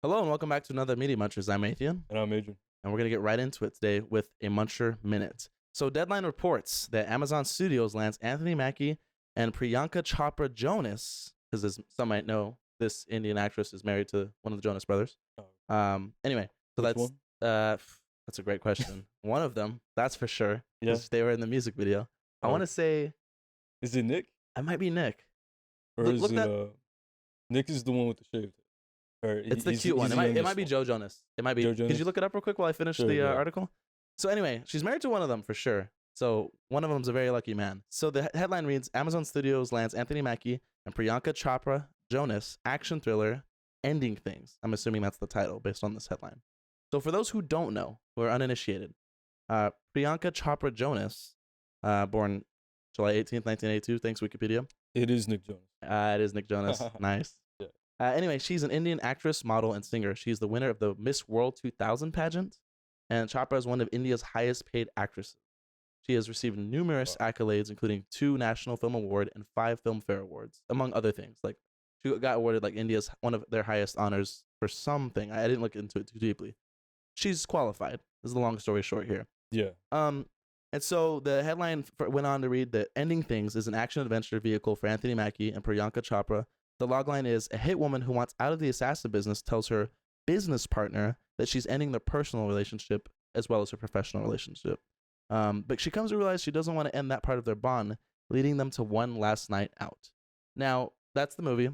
Hello and welcome back to another Media Munchers. I'm Athian, And I'm Adrian. and we're going to get right into it today with a Muncher Minute. So Deadline reports that Amazon Studios lands Anthony Mackie and Priyanka Chopra Jonas, because as some might know, this Indian actress is married to one of the Jonas brothers. Anyway, so Which one? That's a great question. One of them, that's for sure, Yeah. because they were in the music video. I want to say Is it Nick? I might be Nick. Or Look- is look it that- Nick is the one with the shaved head. Or It's the he's- cute one. he's It the might youngest be one. Joe Jonas. It might be. Joe Could Jonas? you look it up real quick while I finish Sure, the yeah. article? So anyway, she's married to one of them for sure. So one of them's a very lucky man. So the headline reads: Amazon Studios lands Anthony Mackie and Priyanka Chopra Jonas action thriller Ending Things. I'm assuming that's the title based on this headline. So for those who don't know, who are uninitiated, Priyanka Chopra Jonas, born July 18th, 1982. Thanks Wikipedia. It is Nick Jonas. It is Nick Jonas. Nice. Yeah. Anyway, she's an Indian actress, model, and singer. She's the winner of the Miss World 2000 pageant, and Chopra is one of India's highest paid actresses. She has received numerous accolades, including 2 National Film Award and 5 Filmfare Awards, among other things. Like she got awarded like India's one of their highest honors for something. I didn't look into it too deeply. She's qualified. This is the long story short here. Yeah. And so the headline went on to read that Ending Things is an action-adventure vehicle for Anthony Mackie and Priyanka Chopra. The logline is, a hit woman who wants out of the assassin business tells her business partner that she's ending their personal relationship as well as her professional relationship. But she comes to realize she doesn't want to end that part of their bond, leading them to one last night out. Now, that's the movie.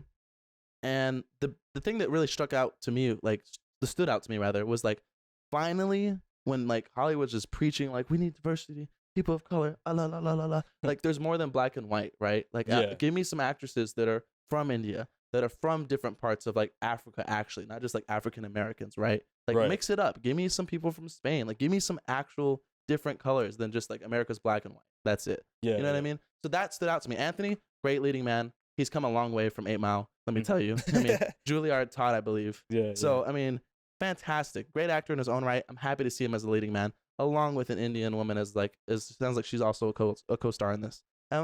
And the thing that really stood out to me, was like, finally, when like Hollywood's just preaching like we need diversity, people of color, like there's more than black and white, right? Like give me some actresses that are from India, that are from different parts of like Africa, actually, not just like African Americans, right? Like mix it up. Give me some people from Spain. Like give me some actual different colors than just like America's black and white. That's it. Yeah. You know what I mean? So that stood out to me. Anthony, great leading man. He's come a long way from 8 Mile. Let me tell you. I mean, Juilliard taught, I believe. Yeah. So I mean, fantastic, great actor in his own right. I'm happy to see him as a leading man, along with an Indian woman sounds like she's also a co-star in this. And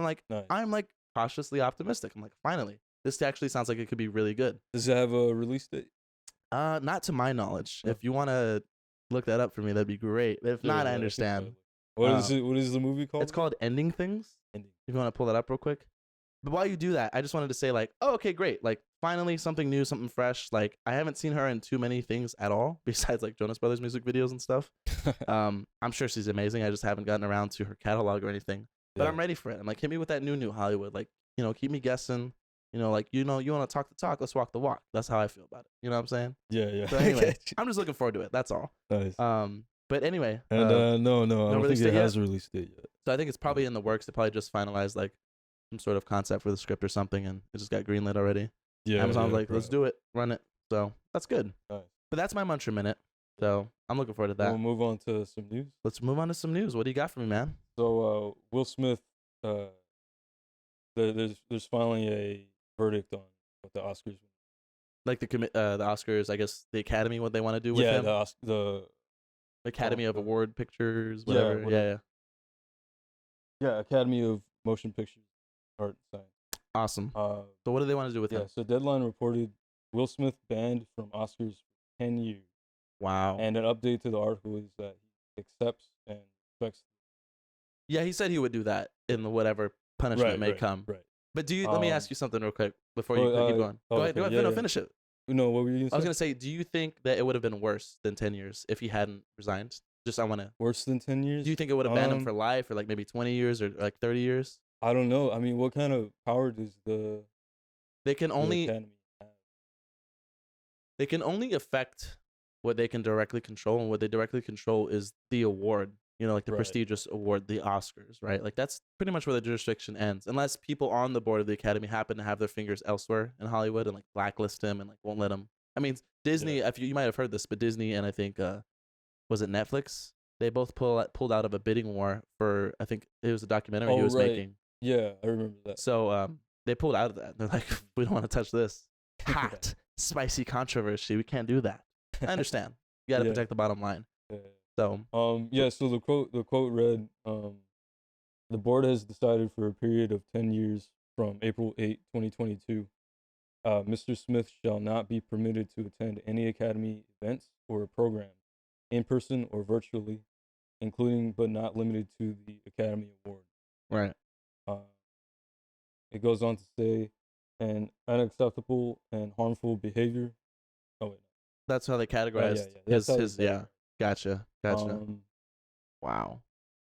I'm like cautiously optimistic. I'm like, finally, this actually sounds like it could be really good. Does it have a release date? Not to my knowledge. If you want to look that up for me, that'd be great. If not, I understand. What is it? What is the movie called? It's called Ending Things. Ending. If you want to pull that up real quick. But while you do that, I just wanted to say like, oh, okay, great. Like finally something new, something fresh. Like I haven't seen her in too many things at all besides like Jonas Brothers music videos and stuff. I'm sure she's amazing. I just haven't gotten around to her catalog or anything. But I'm ready for it. I'm like, hit me with that new Hollywood. Like, keep me guessing. You want to talk the talk, let's walk the walk. That's how I feel about it. You know what I'm saying? Yeah. So anyway, I'm just looking forward to it. That's all. Nice. But anyway. And no, I don't think it has a release date yet. So I think it's probably in the works. They probably just finalized like some sort of concept for the script or something, and it just got greenlit already. Yeah. Amazon's like, let's do it, run it. So that's good. Nice. But that's my Muncher Minute. So I'm looking forward to that. We'll move on to some news. Let's move on to some news. What do you got for me, man? So Will Smith, there's finally a verdict on what the Oscars. Like the Oscars, I guess the Academy, what they want to do with him. The Academy of Award Pictures, whatever. Yeah, Academy of Motion Pictures Art and Science. Awesome. So what do they want to do with him? So Deadline reported Will Smith banned from Oscars for 10 years. Wow. And an update to the article is that he accepts and expects. Yeah, he said he would do that in whatever punishment may come. Right. But let me ask you something real quick before you keep going. Go ahead. No, finish it. No, what were you going to say? I was going to say, do you think that it would have been worse than 10 years if he hadn't resigned? Worse than 10 years? Do you think it would have banned him for life or like maybe 20 years or like 30 years? I don't know. I mean, what kind of power does They can only Academy have? They can only affect what they can directly control, and what they directly control is the award. Like the prestigious award, the Oscars, right? Like that's pretty much where the jurisdiction ends, unless people on the board of the Academy happen to have their fingers elsewhere in Hollywood and like blacklist him and like won't let him. I mean, Disney. If you might have heard this, but Disney and I think was it Netflix? They both pulled out of a bidding war for, I think it was a documentary he was making. Yeah, I remember that. So they pulled out of that. They're like, we don't want to touch this hot, spicy controversy. We can't do that. I understand. You got to protect the bottom line. Yeah. So so the quote read, the board has decided for a period of 10 years from April 8, 2022, Mr. Smith shall not be permitted to attend any Academy events or programs, in person or virtually, including but not limited to the Academy Award. Right. Uh, it goes on to say, an unacceptable and harmful behavior. Oh wait, That's how they no. Yeah, categorized yeah. That's how they his yeah. categorize. Gotcha. Um, Wow.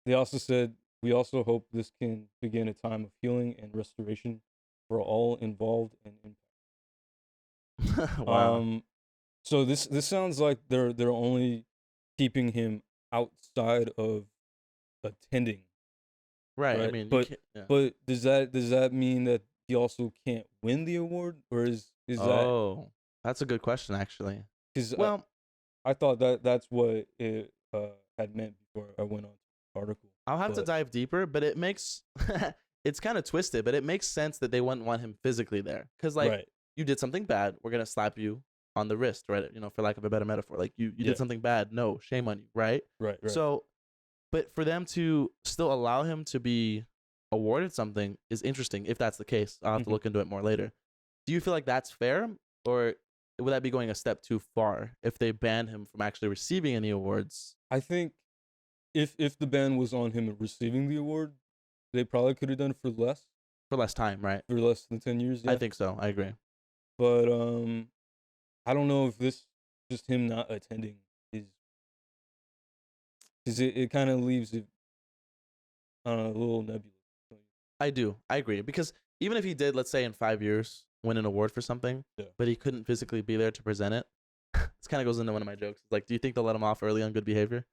they also said, we also hope this can begin a time of healing and restoration for all involved and impacted. Wow. So this sounds like they're only keeping him outside of attending, Right. I right? mean, you But can't. Yeah. but does that mean that he also can't win the award, or is that Oh, that's a good question, actually. because Well, I thought that that's what it had meant before I went on to the article, I'll have to but dive deeper, but it makes it's kind of twisted, but it makes sense that they wouldn't want him physically there, because like right, you did something bad, we're gonna slap you on the wrist, right? You know, for lack of a better metaphor, like you yeah, did something bad, no shame on you, right? right, So, but for them to still allow him to be awarded something is interesting. If that's the case, I'll have to hmm look into it more later. Do you feel like that's fair, or would that be going a step too far if they ban him from actually receiving any awards I think if the ban was on him receiving the award, they probably could have done it for less time, right? for less than 10 years, I yeah. think so. I agree. But I don't know if this just him not attending is because it kind of leaves it I don't know, a little nebulous. I do. I agree. Because even if he did, let's say in 5 years, win an award for something, Yeah. but he couldn't physically be there to present it, this kind of goes into one of my jokes. Like, do you think they'll let him off early on good behavior?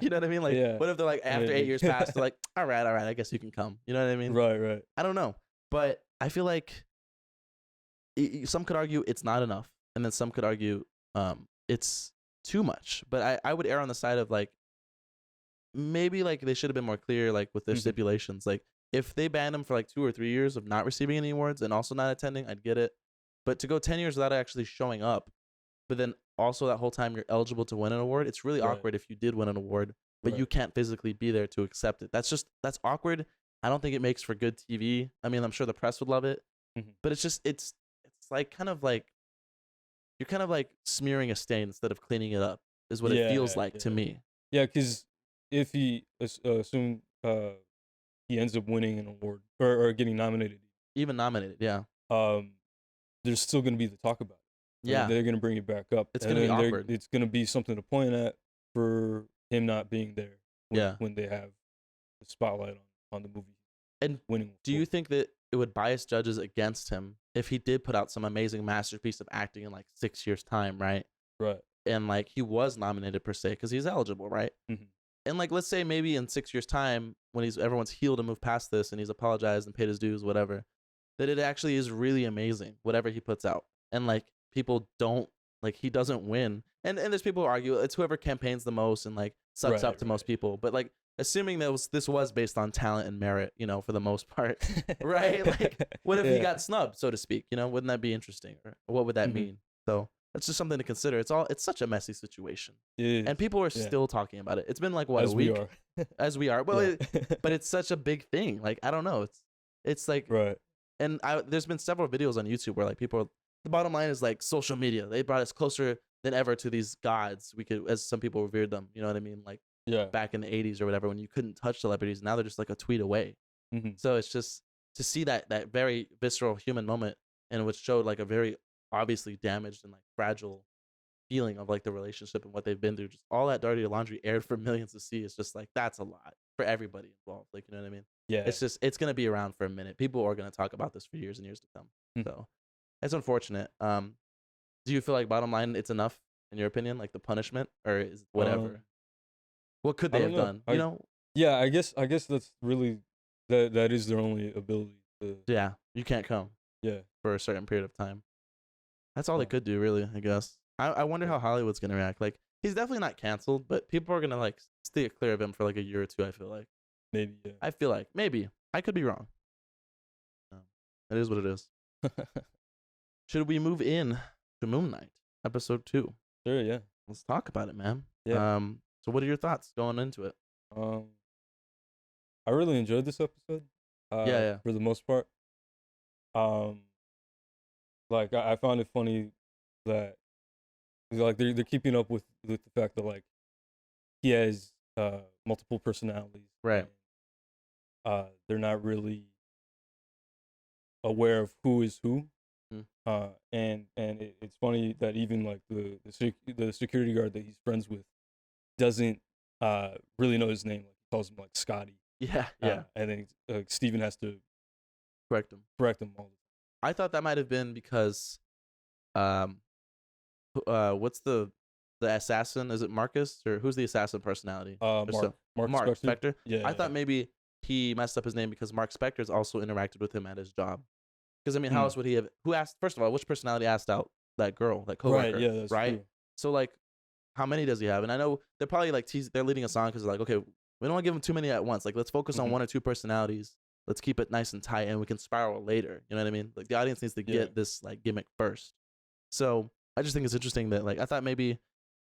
You know what I mean? Like, Yeah. what if they're like, after 8 years Maybe. passed, they're like, all right, I guess you can come. You know what I mean? Right. I don't know. But I feel like some could argue it's not enough. And then some could argue it's too much. But I would err on the side of like, maybe like they should have been more clear like with their Mhm. stipulations. Like if they banned him for like 2 or 3 years of not receiving any awards and also not attending, I'd get it. But to go 10 years without actually showing up, but then also that whole time you're eligible to win an award, it's really Right. awkward if you did win an award, but you Right. can't physically be there to accept it. That's awkward. I don't think it makes for good TV. I mean, I'm sure the press would love it, Mhm. but it's like kind of like you're kind of like smearing a stain instead of cleaning it up is what it feels like to Yeah. me. Yeah, because if he assume he ends up winning an award or getting nominated, Even nominated, yeah. um, there's still gonna be the talk about it. Right? Yeah. They're gonna bring it back up, It's and gonna be then awkward. it's gonna be something to point at for him not being there Yeah. when they have the spotlight on the movie And winning. do you think that it would bias judges against him if he did put out some amazing masterpiece of acting in like 6 years' time, right? Right. And like he was nominated per se because he's eligible, right? Mhm. And like let's say maybe in 6 years' time when everyone's healed and moved past this and he's apologized and paid his dues, whatever, that it actually is really amazing, whatever he puts out. And like people don't like he doesn't win. And there's people who argue it's whoever campaigns the most and like sucks up to most people. But like assuming that this was based on talent and merit, you know, for the most part, right? Like, what if he Yeah. got snubbed, so to speak? You know, wouldn't that be interesting? Or what would that Mhm. mean? So that's just something to consider. It's such a messy situation, It is. and people are Yeah. still talking about it. It's been like what As a we week, are. as we are. Well, Yeah. but it's such a big thing. Like I don't know. It's like, Right. and there's been several videos on YouTube where like people. The bottom line is like social media. They brought us closer than ever to these gods. We could, as some people revered them. You know what I mean? Like Yeah. back in the 80s or whatever when you couldn't touch celebrities. Now they're just like a tweet away. Mhm. So it's just to see that very visceral human moment and which showed like a very obviously damaged and like fragile feeling of like the relationship and what they've been through. Just all that dirty laundry aired for millions to see. It's just like that's a lot for everybody involved. Like you know what I mean? Yeah. It's gonna be around for a minute. People are gonna talk about this for years and years to come. Mhm. So it's unfortunate. Do you feel like bottom line it's enough in your opinion, like the punishment, or is whatever? What could I they don't have know. done? You know? Yeah, I guess that's really that is their only ability to Yeah, you can't come yeah. for a certain period of time. That's all they Um, could do, really. I guess. I wonder yeah. how Hollywood's gonna react. Like he's definitely not canceled, but people are gonna like stay clear of him for like a year or two. I feel like. Maybe, yeah. I feel like maybe I could be wrong. It is what it is. Should we move in to Moon Knight, episode 2? Sure, yeah. Let's talk about it, man. Yeah. So what are your thoughts going into it? I really enjoyed this episode. Yeah. For the most part. Um like I found it funny that like they're keeping up with the fact that like he has multiple personalities. Right. And, they're not really aware of who is who. Mm. And it's funny that even like the security guard that he's friends with doesn't really know his name. Like he calls him like Scotty. Yeah, yeah. And then Steven has to Correct him. correct him all the I thought that might have been because, what's the assassin? Is it Marcus, or who's the assassin personality? time. Mark Mark Spector. Spector. Yeah, I thought maybe he messed up his name because Mark Spector's also interacted with him at his job. Because I mean, how else would he have? Who asked? First of all, which personality asked out that girl, that coworker? Right. Yeah, that's right. true. So like, how many does he have? And I know they're probably like they're leading us on because they're like, okay, we don't want to give him too many at once. Like, let's focus on one or two personalities. Let's keep it nice and tight, and we can spiral later. You know what I mean? Like the audience needs to get this like gimmick first. So I just think it's interesting that like I thought maybe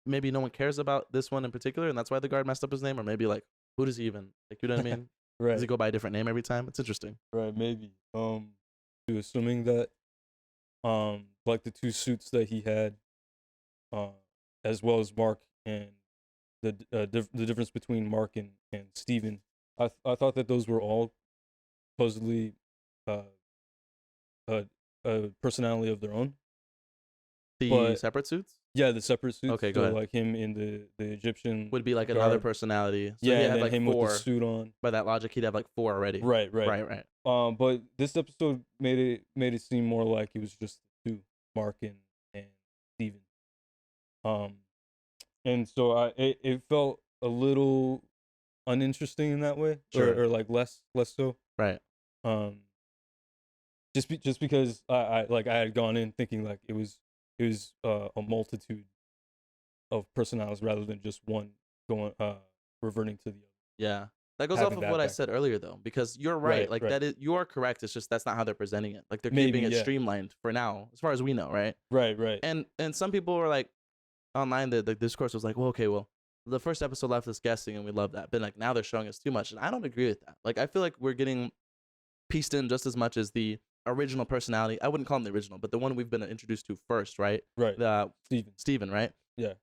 no one cares about this one in particular, and that's why the guard messed up his name, or maybe like who does he even like? You know what I mean? Right. Does he go by a different name every time? It's interesting. Right. Maybe. Assuming that like the two suits that he had, as well as Mark, and the difference between Mark and Steven, I thought that those were all supposedly a personality of their own. The separate suits? Yeah, the separate suits. Okay, go ahead. Like him in the Egyptian Would be like guard. another personality. So Yeah, he and had then like him 4. with the suit on. By that logic, he'd have like 4 already. Right. Right. But this episode made it seem more like it was just the two, Mark and Steven. And so it felt a little uninteresting in that way, Sure. or like less so. Right. Just because I had gone in thinking like it was a multitude of personalities rather than just one going reverting to the other. Yeah. That goes off of what I said earlier, though, because you're right. Like that is, you are correct. It's just that's not how they're presenting it. Like they're keeping it streamlined for now, as far as we know, right? Right. And some people were like online. The discourse was like, well, the first episode left us guessing, and we love that. But like now they're showing us too much, and I don't agree with that. Like I feel like we're getting pieced in just as much as the original personality. I wouldn't call him the original, but the one we've been introduced to first, right? Right. Steven, right? Yeah.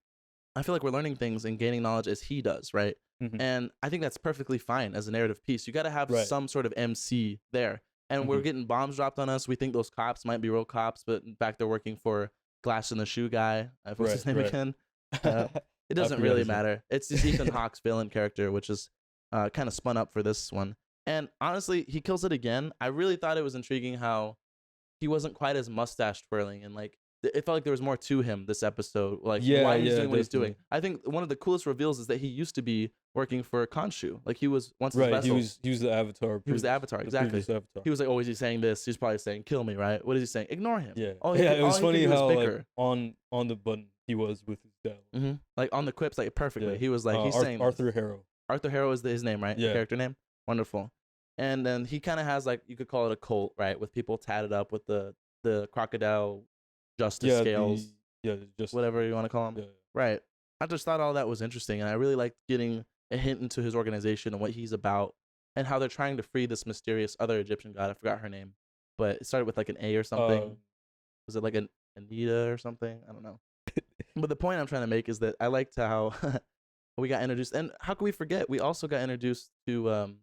I feel like we're learning things and gaining knowledge as he does, right? Mm-hmm. And I think that's perfectly fine as a narrative piece. You got to have some sort of MC there. And we're getting bombs dropped on us. We think those cops might be real cops, but in fact, they're working for Glass in the Shoe guy. What's his name again? It doesn't really matter. It's just Ethan Hawke's villain character, which is kind of spun up for this one. And honestly, he kills it again. I really thought it was intriguing how he wasn't quite as mustache twirling, and like it felt like there was more to him this episode. Like why he's doing what he's doing. I think one of the coolest reveals is that he used to be working for Khonshu. Like he was once his vessel. He was the Avatar. He was the Avatar, exactly. Avatar. He was like, oh, is he saying this? He's probably saying, kill me, right? What is he saying? Ignore him. Yeah. Oh, yeah. It was funny how like, on the button he was with his dad. Like on the quips, like perfectly. Yeah. He was like, he's saying Arthur Harrow. Arthur Harrow is his name, right? Yeah. The character name. Wonderful. And then he kind of has like, you could call it a cult, right? With people tatted up with the crocodile justice scales. Just whatever you want to call them. Yeah. Right. I just thought all that was interesting, and I really liked getting a hint into his organization and what he's about, and how they're trying to free this mysterious other Egyptian god. I forgot her name, but it started with like an A or something. Was it like an Anita or something? I don't know. But the point I'm trying to make is that I liked how we got introduced, and how can we forget? We also got introduced to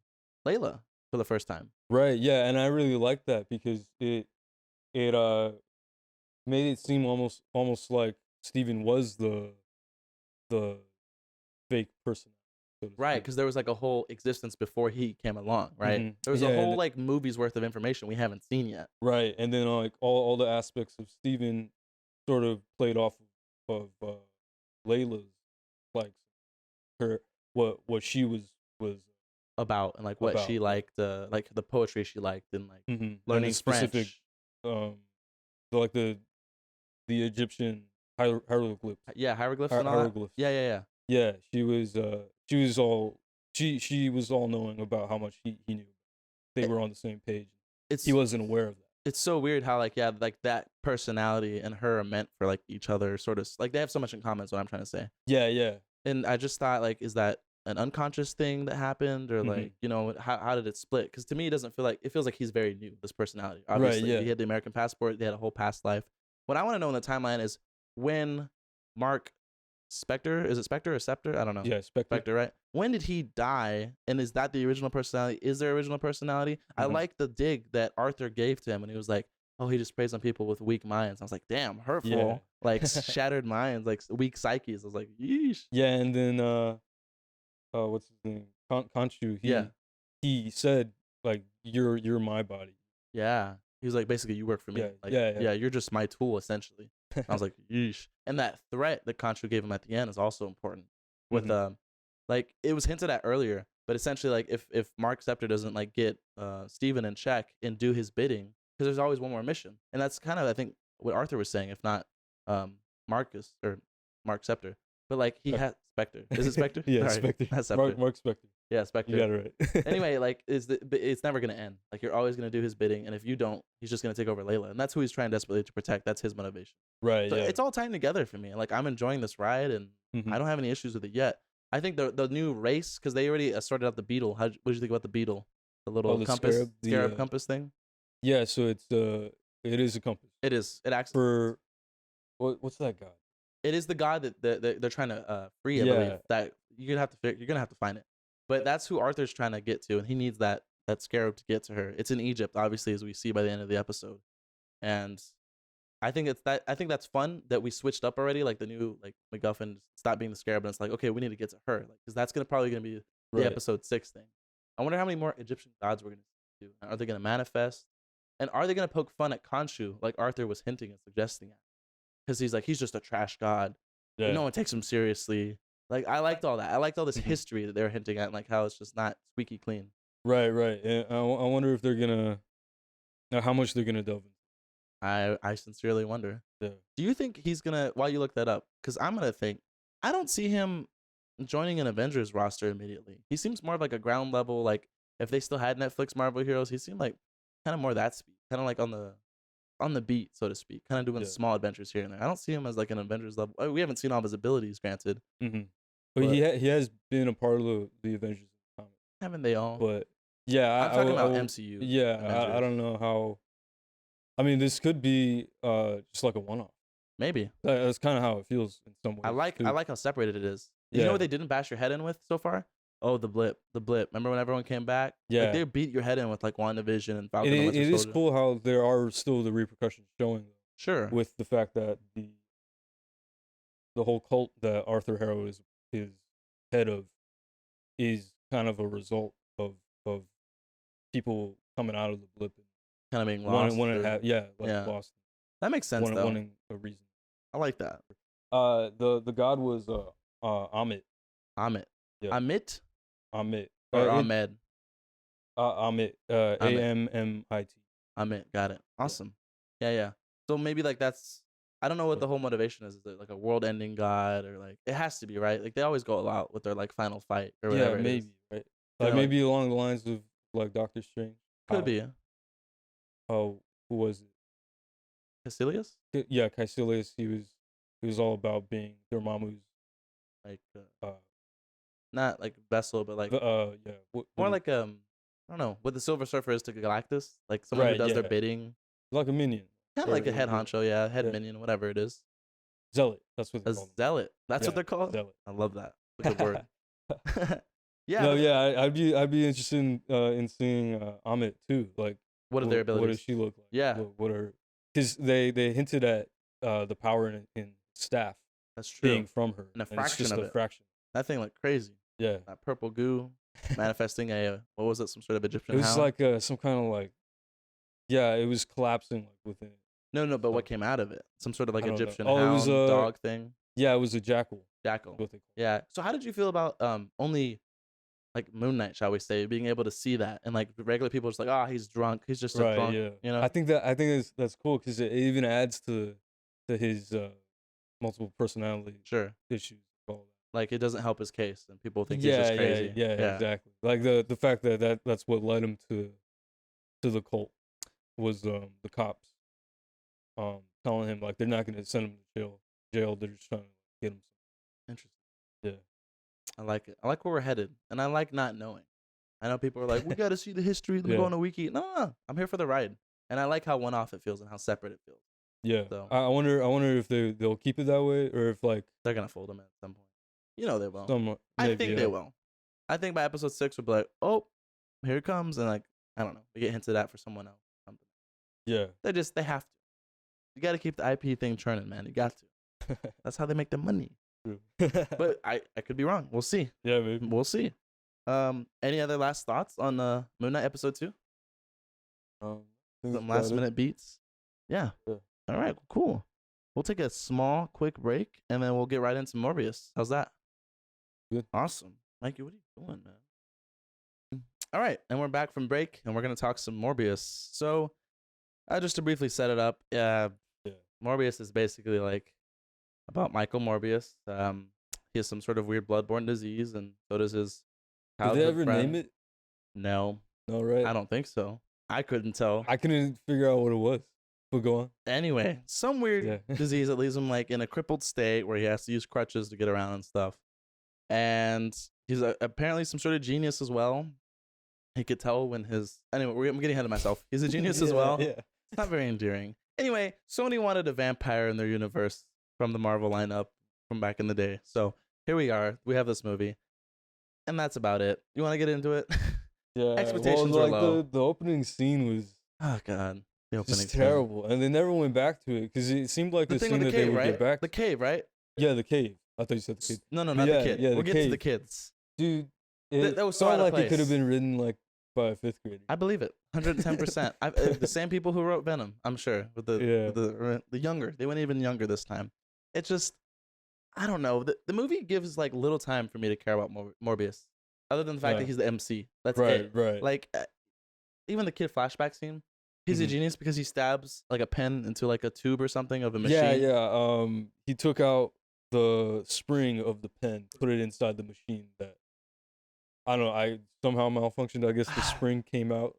Layla for the first time. Right. Yeah, and I really liked that because it made it seem almost like Steven was the fake person. So right, because there was like a whole existence before he came along, right? Mm-hmm. There was a whole like movie's worth of information we haven't seen yet. Right, and then like all the aspects of Steven sort of played off of Layla's, like her what she was about, and like what she liked, like the poetry she liked, and like learning specific French. Like the Egyptian hieroglyphs. Yeah, hieroglyphs and all that. Yeah. Yeah, she was all knowing about how much he knew. They were on the same page. He wasn't aware of that. It's so weird how like that personality and her are meant for like each other, sort of like they have so much in common. Is what I'm trying to say. Yeah. And I just thought like, is that an unconscious thing that happened, or like how did it split? Because to me, it feels like he's very new. This personality, obviously, yeah. he had the American passport. They had a whole past life. What I want to know in the timeline is when Mark Spector, is it Spector or Scepter? I don't know. Yeah, Spectre. Right? When did he die? And is that the original personality? Is there original personality? I like the dig that Arthur gave to him when he was like, oh, he just preys on people with weak minds. I was like, damn, hurtful. Yeah. Like shattered minds, like weak psyches. I was like, yeesh. Yeah, and then what's his name? Khonshu, he said like you're my body. Yeah. He was like, basically, you work for me. Yeah, like, yeah. You're just my tool, essentially. I was like, yeesh. And that threat that Khonshu gave him at the end is also important. With like it was hinted at earlier, but essentially, like if Mark Scepter doesn't like get Steven in check and do his bidding, because there's always one more mission, and that's kind of I think what Arthur was saying, if not Marcus or Mark Scepter, but like he has Spectre. Is it Spectre? Yeah, Right. Spectre. That's Scepter. Mark Spectre. Yeah, Spectre. You got it right. Anyway, like it's never gonna end. Like you're always gonna do his bidding, and if you don't, he's just gonna take over Layla, and that's who he's trying desperately to protect. That's his motivation. Right. So Yeah. it's all tying together for me. Like I'm enjoying this ride, and I don't have any issues with it yet. I think the new race, because they already sorted out the beetle. What did you think about the beetle? The little the compass, scarab, compass thing. Yeah. So it is a compass. It is. It actually For what's that god? It is the god that they're trying to free. I believe that you're gonna have to find it. But that's who Arthur's trying to get to, and he needs that scarab to get to her. It's in Egypt, obviously, as we see by the end of the episode. And I think that's fun that we switched up already. Like the new like MacGuffin stopped being the scarab, and it's like, okay, we need to get to her, like because that's probably gonna be the episode 6 thing. I wonder how many more Egyptian gods we're gonna do. Are they gonna manifest? And are they gonna poke fun at Khonshu like Arthur was hinting and suggesting at? Because he's just a trash god. Yeah. No one takes him seriously. Like I liked all that. I liked all this history that they were hinting at, and like how it's just not squeaky clean. Right. And I wonder if they're gonna, how much they're gonna delve into. I sincerely wonder. Yeah. Do you think he's gonna? While you look that up, because I'm gonna think. I don't see him joining an Avengers roster immediately. He seems more of like a ground level. Like if they still had Netflix Marvel heroes, he seemed like kind of more that speed, kind of like on the beat, so to speak, kind of doing small adventures here and there. I don't see him as like an Avengers level. We haven't seen all of his abilities, granted. But he has been a part of the Avengers comic. Haven't they all? But yeah, I'm talking about MCU. Yeah, I don't know how. I mean, this could be just like a one-off. Maybe that's kind of how it feels in some ways. I like how separated it is. You know what they didn't bash your head in with so far? Oh, the blip. Remember when everyone came back? Yeah, like, they beat your head in with like WandaVision and Falcon and Winter Soldier. It is cool how there are still the repercussions showing. Sure. With the fact that the whole cult that Arthur Harrow is head of is kind of a result of people coming out of the blip and kind of being lost. Lost. That makes sense though. Wanting a reason. I like that. The god was Amit. Amit. Yeah. Amit. Amit. Or Ahmed. Amit. Amit. Amit. Got it. Awesome. Yeah. So maybe like that's. I don't know what the whole motivation is. Is it like a world-ending god, or like it has to be, right? Like they always go all out with their like final fight or whatever. Yeah, maybe right. Like maybe along the lines of like Doctor Strange. Could be. Oh, who was it? Caecilius? Yeah, Caecilius. He was all about being Dormammu's like not like vessel, but like more like I don't know what the Silver Surfer is to Galactus, like someone who does their bidding, like a minion, kind of like a head honcho, head minion, whatever it is. Zealot. That's what they're called. Zealot. That's what they're called. Zealot. I love that. That's a good word. Yeah. No, yeah. I'd be interested in seeing Amit too. Like, what are their abilities? What does she look like? Yeah. What are? Because they hinted at the power in staff. That's true. Being from her. And a fraction it's just of a it. fraction. That thing looked crazy. Yeah. That purple goo manifesting what was it? Some sort of Egyptian. It was hound? like some kind of like. Yeah, it was collapsing like within it. No, but what came out of it? Some sort of like Egyptian hound, it was a dog thing. Yeah, it was a jackal. Yeah. So how did you feel about only like Moon Knight, shall we say, being able to see that, and like regular people just like, he's drunk. He's just a drunk. Yeah. You know. I think that's cool because it even adds to his multiple personality issues. Like it doesn't help his case, and people think he's just crazy. Yeah, exactly. Like the fact that's what led him to the cult was the cops telling him like they're not going to send him to jail. They're just trying to get him. Interesting. Yeah. I like it. I like where we're headed, and I like not knowing. I know people are like, we got to see the history. Let me go Yeah. on a wiki. No, I'm here for the ride, and I like how one off it feels and how separate it feels. Yeah. So I wonder if they'll keep it that way, or if like they're gonna fold them at some point. You know they will. some I maybe, think they will. I think by episode 6 we'll be like, oh, here it comes, and like I don't know, we get hints of that for someone else. Something. Yeah. They have to. You got to keep the IP thing churning, man. You got to. That's how they make their money. True. But I could be wrong. We'll see. Yeah, maybe. We'll see. Any other last thoughts on Moon Knight episode 2? Some last minute beats. Yeah. Yeah. All right. Cool. We'll take a small, quick break, and then we'll get right into Morbius. How's that? Good. Awesome. Mikey, what are you doing, man? All right, and we're back from break, and we're gonna talk some Morbius. So, just to briefly set it up, Morbius is basically like about Michael Morbius. He has some sort of weird bloodborne disease, and so does his. Did they ever friend. name it? No. No, right? I don't think so. I couldn't tell. I couldn't figure out what it was. But go on. Anyway, some weird disease that leaves him like in a crippled state where he has to use crutches to get around and stuff. And he's apparently some sort of genius as well. He could tell when his... Anyway, I'm getting ahead of myself. He's a genius as well. Yeah. It's not very endearing. Anyway, Sony wanted a vampire in their universe from the Marvel lineup from back in the day. So here we are. We have this movie. And that's about it. You want to get into it? Yeah. Expectations were low. The opening scene was... Oh, God. The opening just scene. terrible. And they never went back to it because it seemed like the thing scene with the that cave, they would right? get back. The cave, right? Yeah, the cave. I thought you said the cave. No, But not yeah, the kid. yeah, the we'll get to cave. the kids. Dude, it that was so felt out of like place. it could have been written like by a 5th grader. I believe it. 110%. The same people who wrote Venom, I'm sure. With the younger. They went even younger this time. It's just, I don't know. The movie gives like little time for me to care about Morbius. Other than the fact that he's the MC. That's it. Right. Like, even the kid flashback scene, he's a genius because he stabs like a pen into like a tube or something of a machine. Yeah. He took out the spring of the pen, put it inside the machine that, I don't know, I somehow malfunctioned. I guess the spring came out.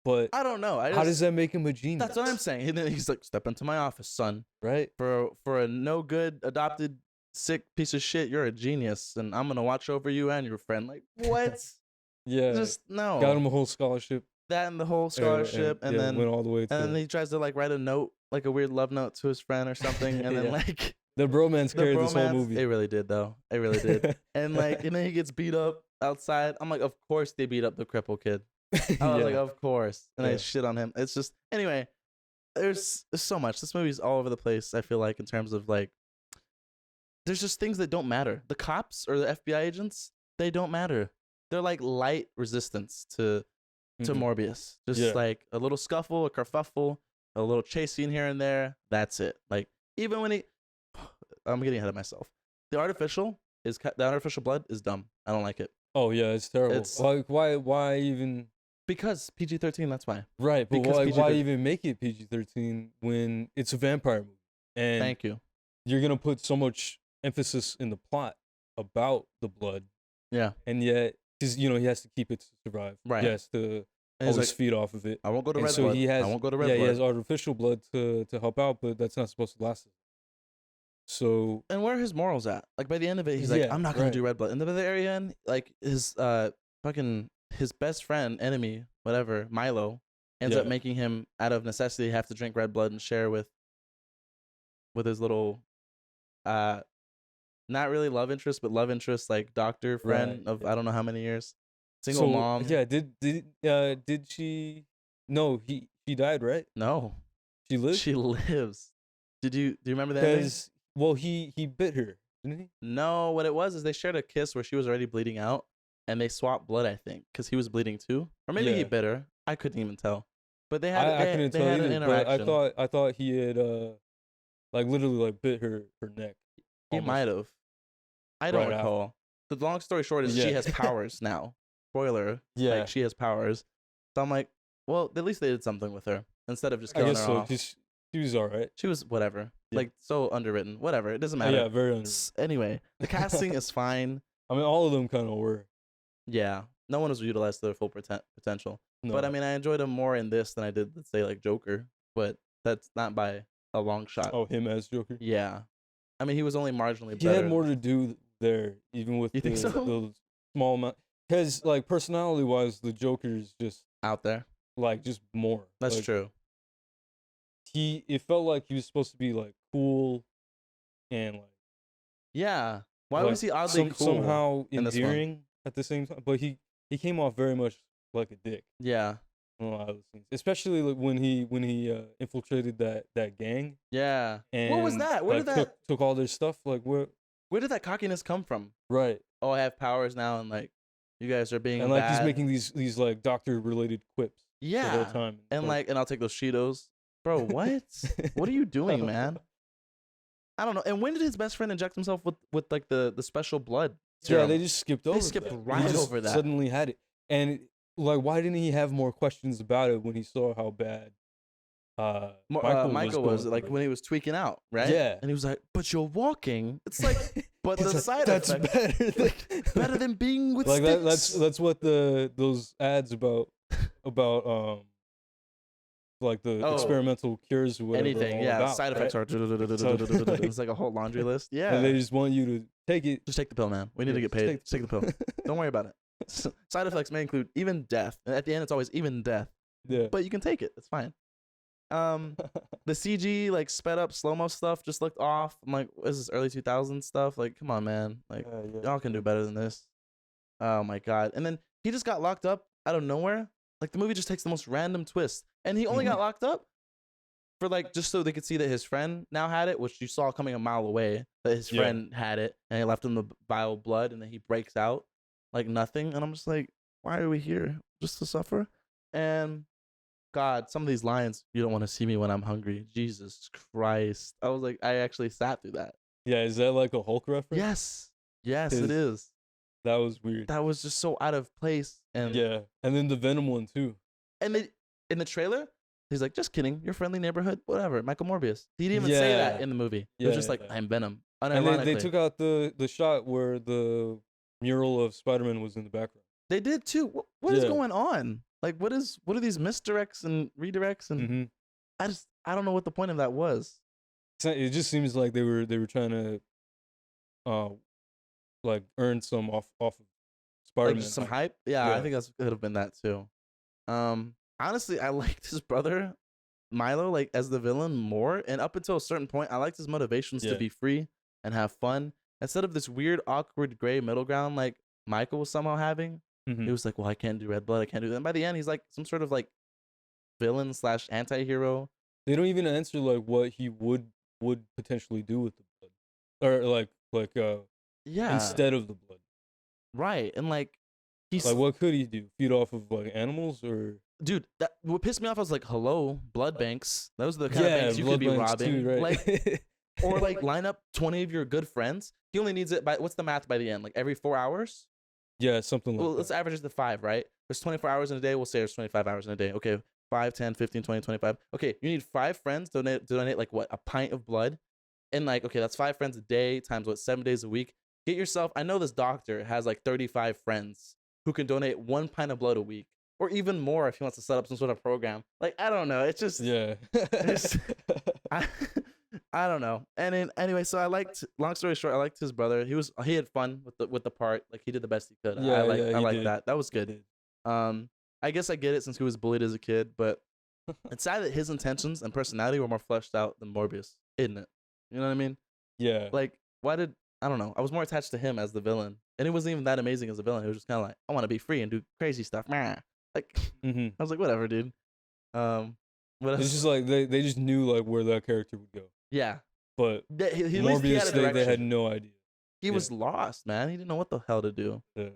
But I don't know. how does that make him a genius? That's what I'm saying. And then he's like, step into my office, son. Right? For a no good adopted sick piece of shit, you're a genius, and I'm gonna watch over you and your friend. Like, what? Yeah. Just no. Got him a whole scholarship. That and the whole scholarship, and then went all the way to. And then he tries to like write a note, like a weird love note to his friend or something, and then like the bromance carried this whole movie. It really did, though. It really did. And like, and then he gets beat up outside. I'm like, of course they beat up the cripple kid. I was like, of course, and I shit on him. It's just anyway. There's so much. This movie's all over the place. I feel like in terms of like, there's just things that don't matter. The cops or the FBI agents, they don't matter. They're like light resistance to Morbius. Just like a little scuffle, a kerfuffle, a little chase scene here and there. That's it. Like even when I'm getting ahead of myself. The artificial blood is dumb. I don't like it. Oh yeah, it's terrible. It's, like why even? Because PG-13. That's why. Right, but Because why even make it PG-13 when it's a vampire movie? And thank you. You're gonna put so much emphasis in the plot about the blood. Yeah. And yet, because he has to keep it to survive. Right. He has to always feed off of it. I won't go to and red so blood. He has, I won't go to red blood. Yeah, he has artificial blood to help out, but that's not supposed to last. So. And where are his morals at? Like by the end of it, he's like, I'm not gonna do red blood. And by the very end, like his his best friend, enemy, whatever, Milo, ends up making him out of necessity have to drink red blood and share with his little not really love interest, but love interest, like doctor friend of I don't know how many years. Single mom. Yeah, did she? No, she died, right? No, she lives. She lives. Do you remember that? Because he bit her, didn't he? No, what it was is they shared a kiss where she was already bleeding out, and they swapped blood, I think, because he was bleeding too, or maybe he bit her. I couldn't even tell. But they had I couldn't tell had either, an interaction. But I thought he had like literally like bit her neck. He might have. I don't recall. The long story short is she has powers now. Spoiler. Yeah. Like she has powers. So I'm like, well, at least they did something with her instead of just killing her off. She was all right. She was whatever. Yeah. Like so underwritten. Whatever. It doesn't matter. Yeah, very underwritten. Anyway, the casting is fine. I mean, all of them kind of were. Yeah. No one was utilized to their full potential. No. But I mean, I enjoyed him more in this than I did, let's say, like Joker. But that's not by a long shot. Oh, him as Joker? Yeah. I mean, he was only marginally better. He had more to do there, even with You think so? the small amount. Because like personality wise, the Joker is just Out there. like just more. That's like, true. It felt like he was supposed to be like cool and like Yeah. Why like was he oddly cool somehow in this one? endearing at the same time, but he came off very much like a dick Yeah. in a lot of the scenes, especially like when he infiltrated that gang Yeah. and What was that? Where like, did that took all their stuff. Like where did that cockiness come from? right, Oh, I have powers now and like you guys are being and like he's bad. making these like doctor related quips the whole Yeah. time, And I'll take those Cheetos. Bro, what? What are you doing, man? I don't know. And when did his best friend inject himself with like the special blood Yeah, serum? they just skipped over. They skipped that. right He just over that. Suddenly had it, and like, why didn't he have more questions about it when he saw how bad Michael was going like through? when he was tweaking out, right? Yeah. And he was like, "But you're walking." It's like, but the side that's effect better. better than being with Like sticks. that's what those ads about like the Oh, experimental cures or whatever anything. are all Yeah, about, side effects right? are. It's like a whole laundry list. Yeah. And they just want you to take it. Just take the pill, man. We need to get just paid. Just take the pill. Don't worry about it. Side effects may include even death. And at the end, it's always even death. Yeah. But you can take it. It's fine. The CG like sped up slow mo stuff just looked off. I'm like, what is this early 2000s stuff? Like, come on, man. Like, y'all can do better than this. Oh my god. And then he just got locked up out of nowhere. Like the movie just takes the most random twist. And he only got locked up for like just so they could see that his friend now had it, which you saw coming a mile away, that his friend had it, and he left him the vial of blood, and then he breaks out like nothing. And I'm just like, why are we here? Just to suffer? And God, some of these lines, you don't want to see me when I'm hungry. Jesus Christ. I was like, I actually sat through that. Yeah, is that like a Hulk reference? Yes. Yes, it is. That was weird. That was just so out of place. And yeah. And then the Venom one too. And they, in the trailer, he's like, just kidding. Your friendly neighborhood, whatever. Michael Morbius. He didn't even say that in the movie. It was just like, I'm Venom. And they took out the shot where the mural of Spider-Man was in the background. They did too. What is going on? Like, what are these misdirects and redirects? And I don't know what the point of that was. It just seems like they were trying to like earn some off of Spider-Man. Like just some hype. Yeah, I think that could have been that too. Honestly, I liked his brother Milo like as the villain more, and up until a certain point, I liked his motivations to be free and have fun instead of this weird, awkward gray middle ground like Michael was somehow having. He was like, "Well, I can't do red blood. I can't do that." And by the end, he's like some sort of like villain / anti-hero. They don't even answer like what he would potentially do with the blood, or like instead of the blood. Right, and like he's like, what could he do? Feed off of like animals or? Dude, that what pissed me off. I was like, "Hello, blood banks. Those are the kind of banks you could be robbing, too, right? Like, or like line up 20 of your good friends. He only needs it by what's the math by the end? Like every 4 hours." Yeah, something like that. Let's average it to 5, right? There's 24 hours in a day. We'll say there's 25 hours in a day. Okay, 5, 10, 15, 20, 25. Okay, you need 5 friends to donate like what? A pint of blood? And like, okay, that's 5 friends a day times what? 7 days a week. Get yourself, I know this doctor has like 35 friends who can donate 1 pint of blood a week. Or even more if he wants to set up some sort of program. Like, I don't know. It's just... Yeah. I don't know. And then, anyway, so long story short, I liked his brother. He had fun with the part. Like, he did the best he could. Yeah, I like did. that. That was good. I guess I get it since he was bullied as a kid, but it's sad that his intentions and personality were more fleshed out than Morbius, isn't it? You know what I mean? Yeah. Like, I don't know. I was more attached to him as the villain. And he wasn't even that amazing as a villain. He was just kind of like, I want to be free and do crazy stuff. Like, I was like, whatever, dude. It's just like they just knew like where that character would go. Yeah. But Morbius, they had no idea. He was lost, man. He didn't know what the hell to do. Yeah.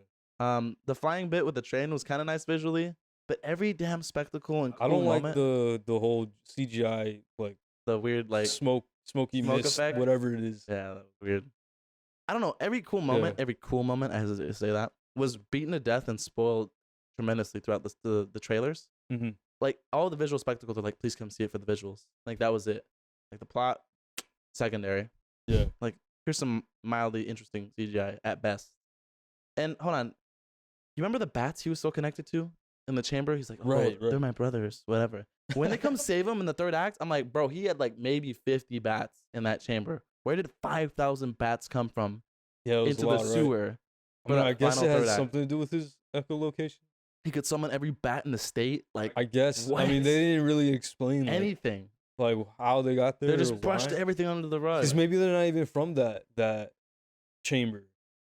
The flying bit with the train was kind of nice visually, but every damn spectacle and cool I don't moment, like the whole CGI like the weird like smoky mist, effect, whatever it is. Yeah, that was weird. I don't know. Every cool moment, I hesitate to say that, was beaten to death and spoiled tremendously throughout the trailers. Like all the visual spectacles are like, please come see it for the visuals. Like that was it. Like the plot, secondary. Yeah. Like here's some mildly interesting CGI at best. And hold on, you remember the bats he was so connected to in the chamber? He's like, oh, right. They're my brothers, whatever. When they come save him in the 3rd act, I'm like, bro, he had like maybe 50 bats in that chamber. Where did 5,000 bats come from? Yeah, it was into a lot, the right? sewer. I mean, But I guess final it third has act. something to do with his echolocation. He could summon every bat in the state. Like I guess. I mean, what? they didn't really explain anything. like how they got They there or just brushed why. everything under the rug. Because maybe they're not even from that chamber,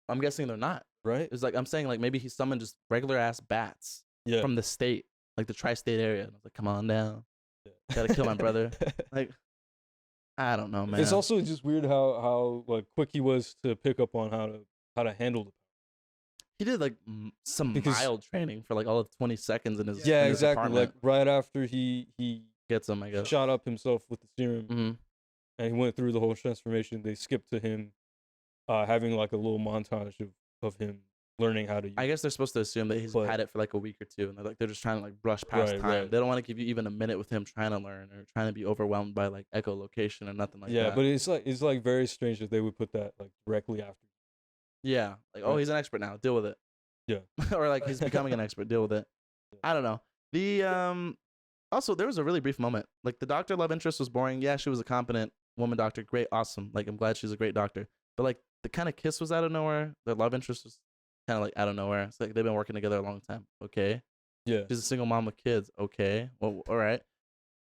I'm guessing they're not. right? It's like I'm saying, like maybe he summoned just regular ass bats Yeah. from the state, like the tri-state area. And I was like, come on down, Yeah. gotta kill my brother. Like, I don't know, man. It's also just weird how like quick he was to pick up on how to handle the. he did like some Because- mild training for like all of 20 seconds in his Yeah, in his exactly. apartment. Like right after he Gets him, I guess. shot up himself with the serum, hmm and he went through the whole transformation. They skipped to him having like a little montage of him learning how to use I guess they're supposed to assume that he's But- had it for like a week or two, and they're just trying to like brush past Right, time. right. They don't want to give you even a minute with him trying to learn or trying to be overwhelmed by like echolocation or nothing like yeah, that. but it's like very strange that they would put that like directly after. Yeah, like oh, Right. he's an expert now. Deal with it. Yeah. or like he's becoming an expert. Deal with it. I don't know. The also there was a really brief moment. Like the doctor love interest was boring. Yeah, she was a competent woman doctor. Great, awesome. Like I'm glad she's a great doctor. But like the kind of kiss was out of nowhere. Their love interest was kind of like out of nowhere. It's like they've been working together a long time. Okay. Yeah. She's a single mom with kids. Okay. Well, all right.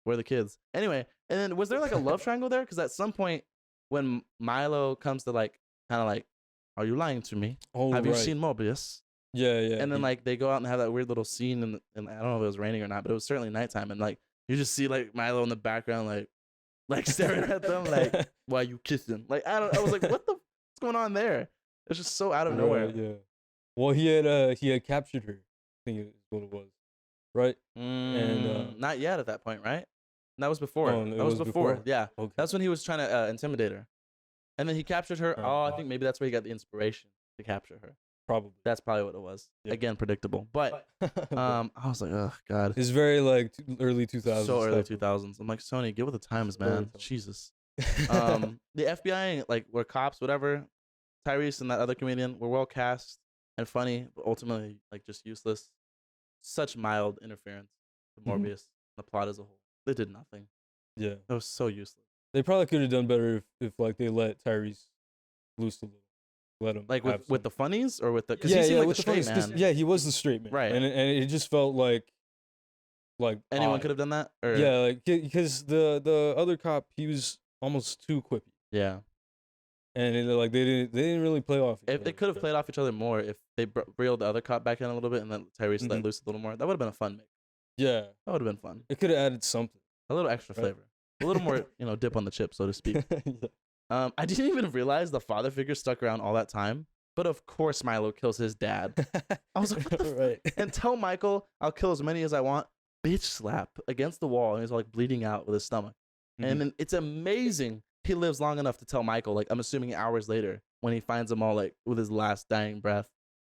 Where are the kids? Anyway, and then was there like a love triangle there? Because at some point when Milo comes to like kind of like, are you lying to me? Oh, Have you right. seen Morbius? Yeah, yeah. And then he- like they go out and have that weird little scene, and I don't know if it was raining or not, but it was certainly nighttime, and like you just see like Milo in the background, like staring at them, like why you kissing? Like I was like, what's going on there? It's just so out of nowhere. Right, yeah. Well, he had captured her. I think is what it was, right? And, Not yet at that point, right? That was before. Oh, it that was was before. before? Yeah, Okay. that's when he was trying to intimidate her, and then he captured her. Oh, Oh, I think maybe that's where he got the inspiration to capture her. Probably. That's probably what it was. Yeah. Again, predictable. But I was like, oh god. It's very like early 2000s. So early stuff. 2000s. I'm like, Sony, get with the times, man. Storytelling. Jesus. The FBI, like, were cops, whatever. Tyrese and that other comedian were well cast and funny, but ultimately, like, just useless. Such mild interference with Mhm. Morbius, the plot as a whole. They did nothing. Yeah. It was so useless. They probably could have done better if like they let Tyrese loose a little. Let him Like, have with the funnies or with the. Because yeah, he seemed yeah, like with the the funnies, straight 'cause, man. yeah, he was the straight man, Right. And it just felt like Anyone odd. could have done that? Or, Yeah, like because the other cop he was almost too quippy, Yeah. and like they didn't really play off. each If they other. could have played off each other more, if they reeled the other cop back in a little bit and then Tyrese let Mhm. loose a little more, that would have been a fun mix. Yeah, That would have been fun. it could have added something. A little extra Right. flavor. A little more, dip on the chip, so to speak. I didn't even realize the father figure stuck around all that time. But of course Milo kills his dad. I was like, what the right. And tell Michael I'll kill as many as I want. Bitch slap against the wall, and he's like bleeding out with his stomach. Mhm. And then it's amazing he lives long enough to tell Michael, like I'm assuming hours later, when he finds them all like with his last dying breath.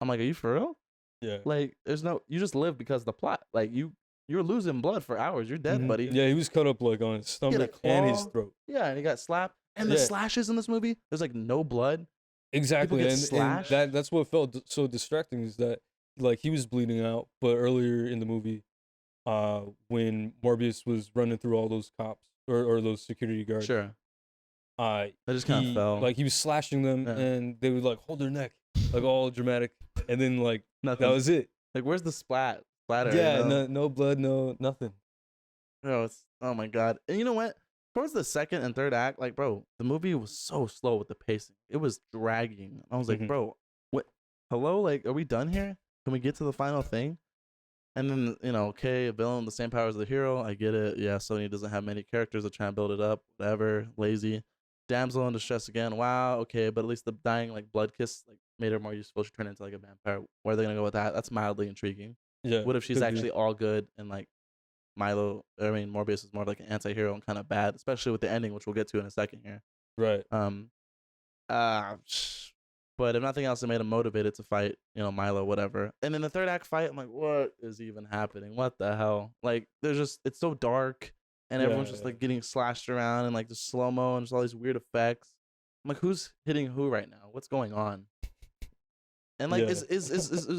I'm like, are you for real? Yeah. Like, you just live because of the plot. Like you're losing blood for hours. You're dead, Mhm. buddy. Yeah, he was cut up like on his stomach and his claw. throat. Yeah, and he got slapped. And the Yeah. slashes in this movie, there's like no blood. Exactly, get and slashed? that's what felt so distracting is that like he was bleeding out, but earlier in the movie, when Morbius was running through all those cops or those security guards, Sure. they They just kind of fell. like he was slashing them, Yeah. and they would like hold their neck, like all dramatic, and then like Nothing. that was it. Like, where's the splatter? Yeah, you know? no blood, no nothing. Oh my god. And you know what? Towards the second and third act, like, bro, the movie was so slow with the pacing. It was dragging. I was like, Mhm. bro, what? Hello? Like, are we done here? Can we get to the final thing? And then, okay, a villain, the same powers as the hero. I get it. Yeah, Sony doesn't have many characters to try and build it up. Whatever. Lazy. Damsel in distress again. Wow, okay, but at least the dying, like, blood kiss, like, made her more useful. She turned into, like, a vampire. Where are they going to go with that? That's mildly intriguing. Yeah. What if she's could be. actually all good and, like, Morbius is more like an anti-hero and kind of bad, especially with the ending, which we'll get to in a second here. right? But if nothing else, it made him motivated to fight, Milo, whatever. And in the third act fight, I'm like, what is even happening? What the hell? Like, it's so dark, and everyone's just Yeah. like getting slashed around and like the slow mo and just all these weird effects. I'm like, who's hitting who right now? What's going on? And like, Yeah. is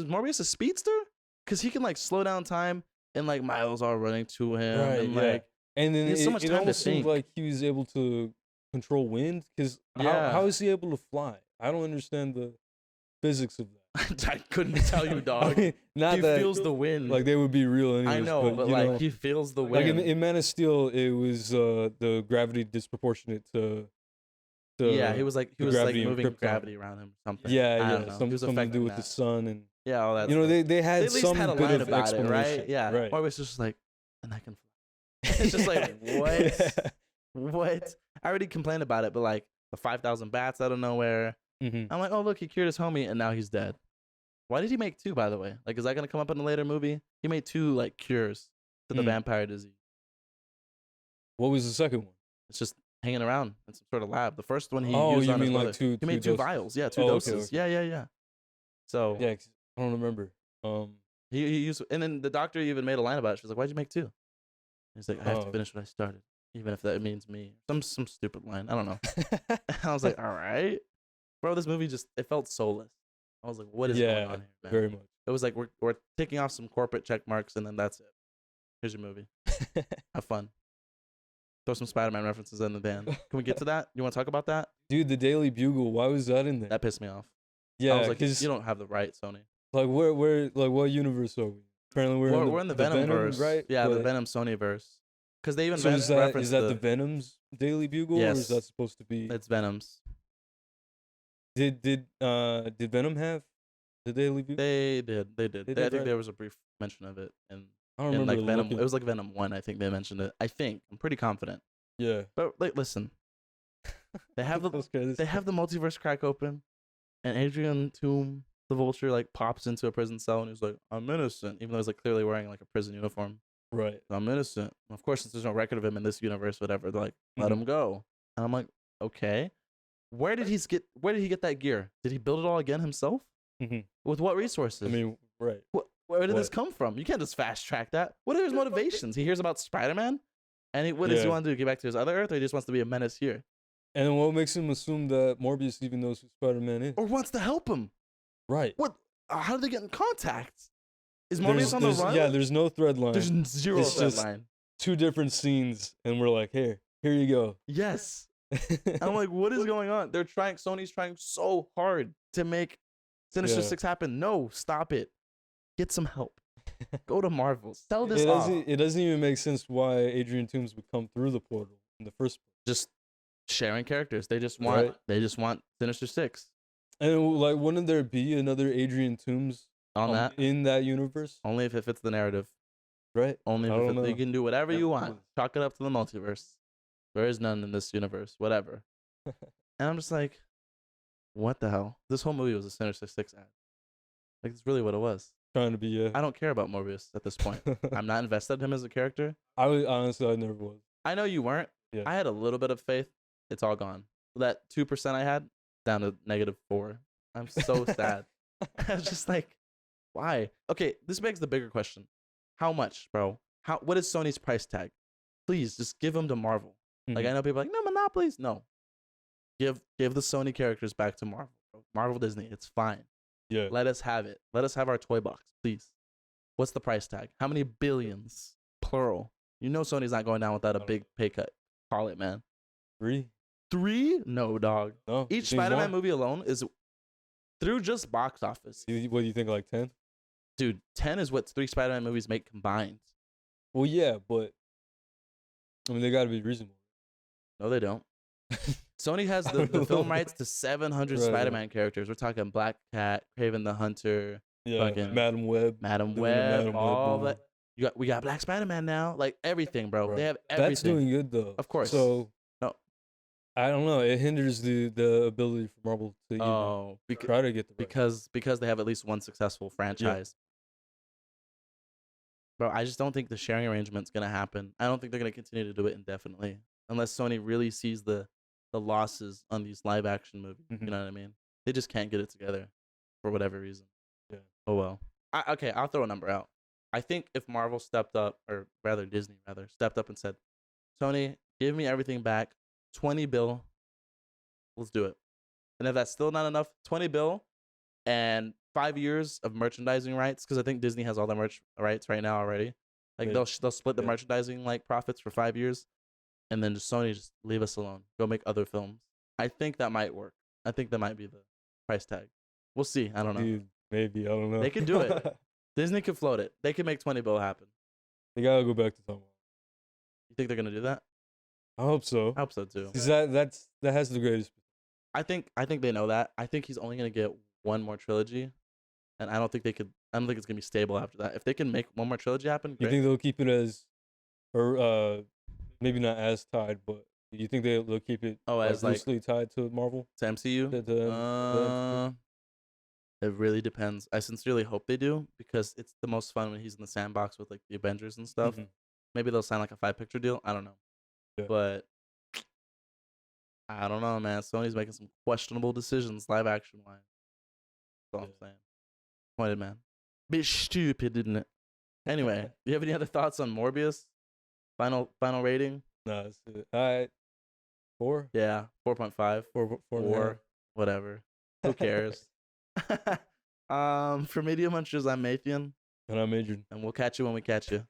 Morbius a speedster? Because he can like slow down time, and like Milo's all running to him, Right, and yeah. like. And then He has so much it time to almost seemed think. like he was able to control wind because Yeah. how is he able to fly? I don't understand the physics of that. I couldn't tell you, I dog. mean, not He that feels the wind. like they would be real anyways. I know, but you like know, he feels the like wind. in Man of Steel, it was the gravity disproportionate to Yeah, he was like the gravity in moving Krypton. gravity around him or something. Yeah, I yeah, don't know. He was something to affecting do with that. the sun and Yeah, all that. you know stuff. they had They at least some had a bit line of about it, explanation. right? Yeah. right. Morbius was just like, and I can fly. It's just like what? What? I already complained about it, but like the 5,000 bats out of nowhere. Mm-hmm. I'm like, oh look, he cured his homie, and now he's dead. Why did he make two, by the way? Like, is that gonna come up in a later movie? He made two like cures to the vampire disease. What was the second one? It's just hanging around in some sort of lab. The first one he Oh, used you on his mean like brother. two? He made two doses. vials. Yeah, two Oh, okay, doses. okay. Yeah. So Yeah, 'cause I don't remember. he used, and then the doctor even made a line about it. She was like, "Why'd you make two?" He's like, "I have to finish what I started, even if that means me." Some stupid line. I don't know. I was like, "All right, bro." This movie just it felt soulless. I was like, "What is going on here, man?" very much. It was like we're ticking off some corporate check marks, and then that's it. Here's your movie. Have fun. Throw some Spider-Man references in the band. Can we get to that? You want to talk about that? Dude, the Daily Bugle. Why was that in there? That pissed me off. Yeah, I was like, because you don't have the right, Sony. like where like what universe are we? Apparently We're in the Venom verse, right? Yeah, the But- Venom Sony verse. Because they even So is that referenced the Venom's Daily Bugle, or Yes. is that supposed to be? It's Venom's. Did Venom have the Daily Bugle? They did. They I did, think right? there was a brief mention of it in I don't in remember like Venom. looking. It was like Venom 1. I think they mentioned it. I think I'm pretty confident. Yeah. But like, listen, they have the Okay, they have the multiverse crack open, and Adrian Toom, the Vulture, like pops into a prison cell and he's like, "I'm innocent," even though he's like clearly wearing like a prison uniform. right. I'm innocent. Of course, since there's no record of him in this universe, whatever, they're like, let him go. And I'm like, okay. Where did he get that gear? Did he build it all again himself? Mm-hmm. With what resources? I mean, right. Where did this what? come from? You can't just fast track that. What are his motivations? He hears about Spider-Man, and what does he Yeah. want to do? Get back to his other Earth, or he just wants to be a menace here, And then what makes him assume that Morbius even knows who Spider-Man is? or wants to help him? Right. What? How did they get in contact? Is Morbius on the run? Yeah, there's no thread line. There's zero It's thread just- line. Two different scenes, and we're like, here you go. Yes. I'm like, what is going on? Sony's trying so hard to make Sinister Yeah. 6 happen. No, stop it. Get some help. Go to Marvel. Sell this It off. doesn't even make sense why Adrian Toomes would come through the portal in the first place. Just sharing characters. They just want Sinister 6 And like, wouldn't there be another Adrian Toomes on that. in that universe? Only if it fits the narrative. Right. Only I if don't it fits. know. You can do whatever you want. Chalk it up to the multiverse. There is none in this universe. Whatever. And I'm just like, what the hell? This whole movie was a Sinister 6 ad. Like, it's really what it was. Trying to be I don't care about Morbius at this point. I'm not invested in him as a character. honestly, I never was. I know you weren't. Yeah. I had a little bit of faith. It's all gone. That 2% I had, down to -4. I'm so sad. I was just like, why? Okay, this begs the bigger question. How much, bro? What is Sony's price tag? Please, just give them to Marvel. Like, I know people are like, no, monopolies. No. Give the Sony characters back to Marvel, bro. Marvel Disney, it's fine. Yeah. Let us have it. Let us have our toy box, please. What's the price tag? How many billions? Plural. You know Sony's not going down without a big pay cut. Call it, man. 3? 3? No, dog. No. Each Spider-Man movie alone is through just box office. What do you think, like 10? Dude, 10 is what 3 Spider-Man movies make combined. Well, yeah, but I mean, they got to be reasonable. No, they don't. Sony has the film rights to 700 Right. Spider-Man characters. We're talking Black Cat, Craven the Hunter, Yeah. Fucking Madam Web. Madam Doing the Web, Madam Web all movie. that. We got Black Spider-Man now. Like everything, bro. Right. They have everything. That's doing good though. Of course. So No. I don't know. It hinders the ability for Marvel to even Oh, try to get the right. because they have at least one successful franchise. Bro, I just don't think the sharing arrangement's gonna happen. I don't think they're gonna continue to do it indefinitely unless Sony really sees the losses on these live action movies. Mhm. You know what I mean? They just can't get it together for whatever reason. Yeah. Oh well. Okay, I'll throw a number out. I think if Marvel stepped up, or rather Disney stepped up and said, Sony, give me everything back, 20 bill. Let's do it. And if that's still not enough, 20 bill and 5 years of merchandising rights, because I think Disney has all the merch rights right now already. Like Yeah. they'll split the Yeah. merchandising like profits for 5 years, and then just Sony just leave us alone. Go make other films. I think that might work. I think that might be the price tag. We'll see. I don't know. Dude, maybe, I don't know. They could do it. Disney could float it. They could make 20 bill happen. They gotta go back to Tom. You think they're gonna do that? I hope so. I hope so too. 'Cause that has the greatest. I think they know that. I think he's only gonna get one more trilogy, and I don't think it's gonna be stable after that. If they can make one more trilogy happen, You great. think they'll keep it as, or maybe not as tied, but you think they'll keep it as like loosely tied to Marvel? to MCU? It really depends. I sincerely hope they do because it's the most fun when he's in the sandbox with like the Avengers and stuff. Mhm. Maybe they'll sign like a 5-picture deal. I don't know, Yeah. but I don't know, man. Sony's making some questionable decisions, live action wise. That's all I'm saying. Pointed man, bit stupid, didn't it? Anyway, do you have any other thoughts on Morbius? Final rating? Nah, that's it. All right, 4, Yeah, 4.5, 4, 4, whatever. Who cares? For Media Munchers, I'm Mathian, and I majored. and we'll catch you when we catch you.